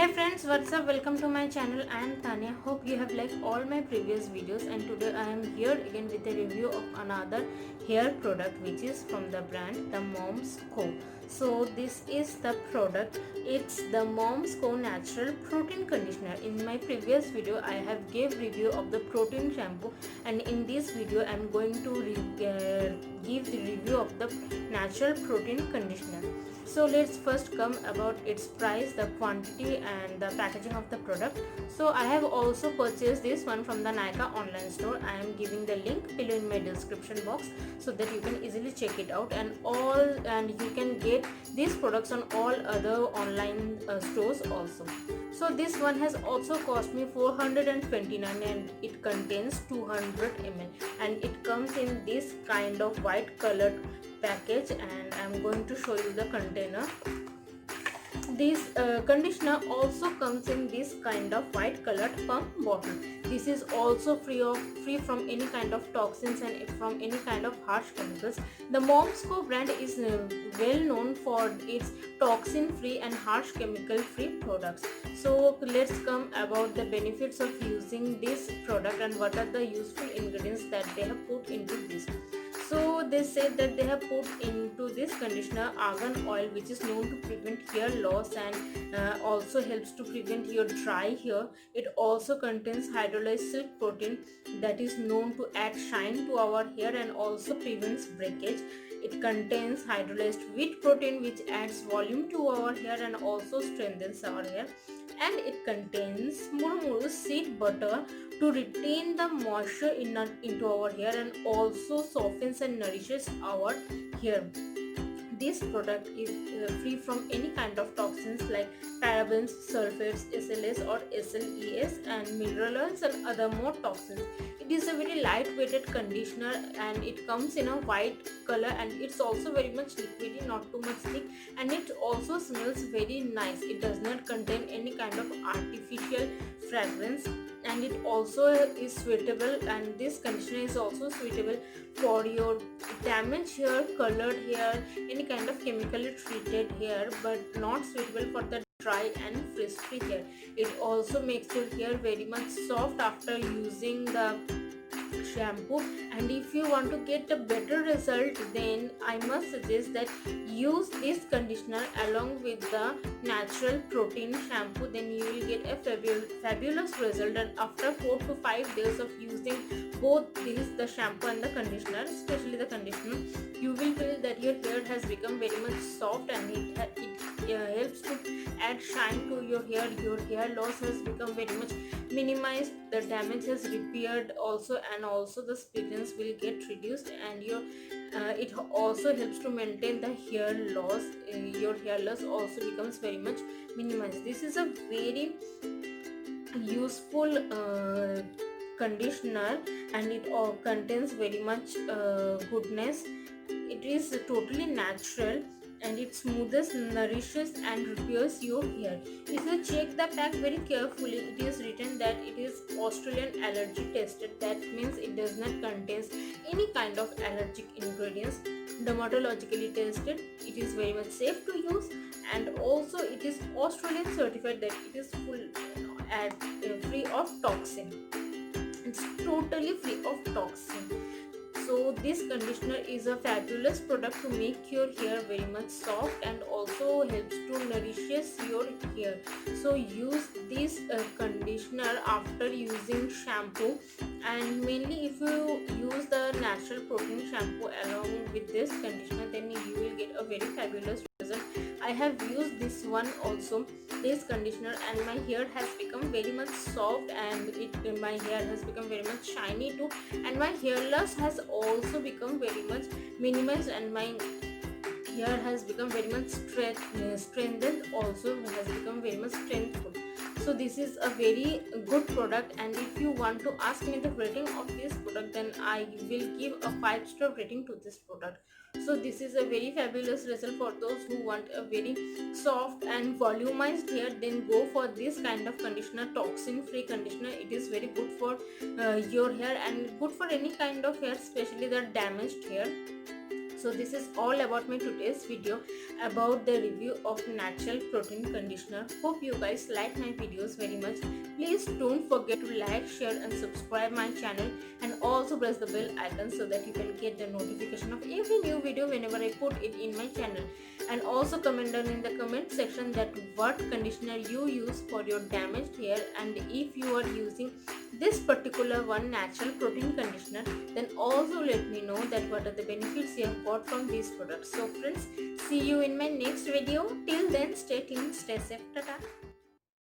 Hey friends, what's up? Welcome to my channel. I am Tanya. Hope you have liked all my previous videos, and today I am here again with a review of another hair product which is from the brand the Moms Co. So this is the product. It's the Moms Co Natural Protein Conditioner. In my previous video I have gave review of the protein shampoo, and in this video I am going to give the review of the natural protein conditioner. So let's first come about its price, the quantity and the packaging of the product. So I have also purchased this one from the Nykaa online store. I am giving the link below in my description box so that you can easily check it out, and you can get these products on all other online stores also. So this one has also cost me 429 and it contains 200 ml and it comes in this kind of white colored package, and I'm going to show you the container. This conditioner also comes in this kind of white colored pump bottle. This is also free from any kind of toxins and from any kind of harsh chemicals. The Moms Co brand is well known for its toxin free and harsh chemical free products. So let's come about the benefits of using this product and what are the useful ingredients that they have put into this. So they said that they have put into this conditioner argan oil, which is known to prevent hair loss and also helps to prevent your dry hair. It also contains hydrolyzed silk protein that is known to add shine to our hair and also prevents breakage. It contains hydrolyzed wheat protein which adds volume to our hair and also strengthens our hair. And it contains murmuru seed butter to retain the moisture into our hair and also softens and nourishes our hair. This product is free from any kind of toxins like parabens, sulfates, SLS or SLES and mineral oils and other more toxins. It is a very lightweighted conditioner and it comes in a white color, and it's also very much liquidy, not too much thick, and it also smells very nice. It does not contain any kind of artificial fragrance, and it also is suitable, and this conditioner is also suitable for your damaged hair, colored hair, any kind of chemically treated hair, but not suitable for the dry and frizz-free hair. It also makes your hair very much soft after using the shampoo, and if you want to get a better result, then I must suggest that use this conditioner along with the natural protein shampoo. Then you will get a fabulous result, and after 4 to 5 days of using both these, the shampoo and the conditioner, especially the conditioner, you will feel that your hair has become very much soft, and it helps to add shine to your hair. Your hair loss has become very much minimized, the damage has repaired also, and also the splittings will get reduced, and your it also helps to maintain the hair loss. Your hair loss also becomes very much minimized. This is a very useful conditioner, and it all contains very much goodness. It is totally natural, and it smooths, nourishes and repairs your hair. If you check the pack very carefully, it is written that it is Australian allergy tested. That means it does not contain any kind of allergic ingredients. Dermatologically tested. It is very much safe to use, and also it is Australian certified that it is free of toxin. It's totally free of toxin. So this conditioner is a fabulous product to make your hair very much soft and also helps to nourishes your hair. So use this conditioner after using shampoo, and mainly if you use the natural protein shampoo along with this conditioner, then you will get a very fabulous result. I have used this one also, this conditioner, and my hair has become very much soft, and my hair has become very much shiny too, and my hair loss has also become very much minimized, and my hair has become very much strengthened also, has become very much strengthful. So this is a very good product, and if you want to ask me the rating of this product, then I will give a 5-star rating to this product. So this is a very fabulous result for those who want a very soft and volumized hair. Then go for this kind of conditioner, toxin free conditioner. It is very good for your hair and good for any kind of hair, especially the damaged hair. So this is all about my today's video about the review of natural protein conditioner. Hope you guys like my videos very much. Please don't forget to like, share and subscribe my channel, and also press the bell icon so that you can get the notification of every new video whenever I put it in my channel. And also comment down in the comment section that what conditioner you use for your damaged hair, and if you are using this particular one natural protein conditioner, then also let me know that what are the benefits you have got from these products. So friends, see you in my next video. Till then, stay tuned, stay safe, tata.